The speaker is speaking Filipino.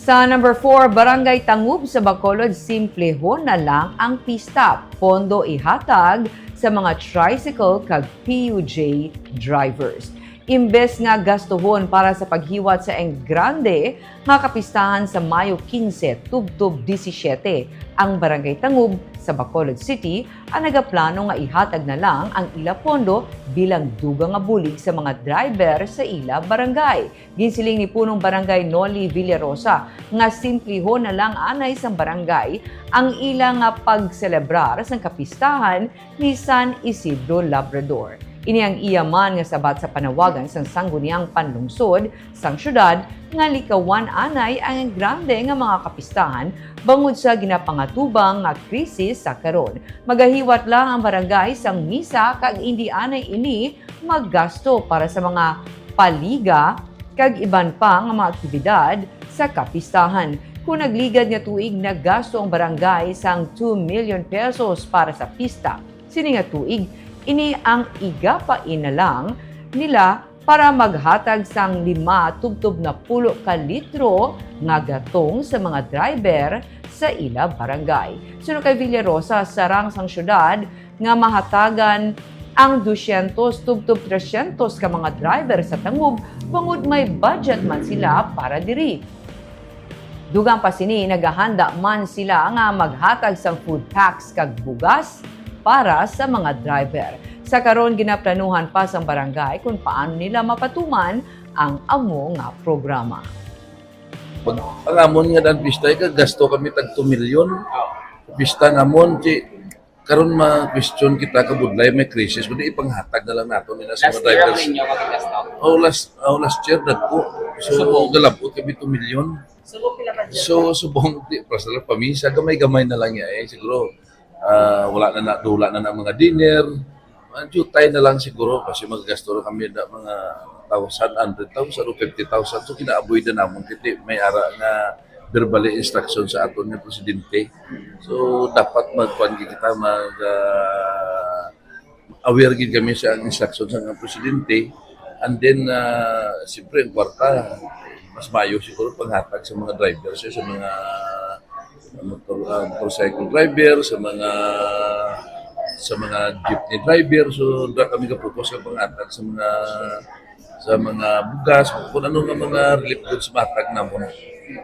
Sa number 4, Barangay Tangub sa Bacolod, simplehon na lang ang pista. Pondo ihatag sa mga tricycle kag PUJ drivers. Imbes nga gastuhon para sa paghiwat sa Engrande, nga kapistahan sa Mayo 15, tubtob 17, ang Barangay Tangub sa Bacolod City ang nagaplano nga ihatag na lang ang ila pondo bilang dugang nga bulig sa mga driver sa ila barangay. Ginsiling ni punong Barangay Noli Villarosa nga simplehon na lang anay sa barangay ang ilang nga pagselebrar sa kapistahan ni San Isidro Labrador. Ini ang iyaman nga sabat sa panawagan sang sangguniang panlungsod sang syudad nga likawan anay ang grande nga mga kapistahan bangod sa ginapangatubang nga krisis sa karon. Magahiwat lang ang barangay sang misa kag hindi anay ini maggasto para sa mga paliga kag iban pa nga mga aktibidad sa kapistahan. Kung nagligad nga tuig naggasto ang barangay sang 2 million pesos para sa pista. Sini nga tuig ini ang igapain na lang nila para maghatag sang 5 tubtob na 10 ka litro nga gatong sa mga driver sa ila barangay. Sunod kay Villarosa, sarang sang syudad nga mahatagan ang 200 tubtob 300 ka mga driver sa Tangub bangod may budget man sila para diri. Dugang pa sini nagahanda man sila nga maghatag sang food packs kag bugas para sa mga driver. Sa karon ginaplanuhan pa sa barangay kung paano nila mapatuman ang amo nga programa. Pag ang amon nga dan pista gasto kami tag 2 milyon. Pista namon ti karon ma-question kita kabudlay may krisis kundi ipanghatag na lang nato nila sa mga drivers. Last year dagko. So galabot kami 2 milyon. So subong ti para pamisa gamay-gamay na lang ya siguro. Wala na mga dinner. Jutay na lang siguro kasi maggasto kami na mga 100,000 o 50,000. So kinaaboy na namon kiti may ara nga verbal instruction sa aton nga presidente. So dapat magkuan kita aware gid kami sa instruction sa presidente. And then siyempre ang kwarta mas mayo siguro panghatag sa mga drivers sa mga motorcycle driver, sa mga jeepney driver. So doon kami kapokus sa pangatag sa mga bugas kung ano nga mga relief goods matag namon.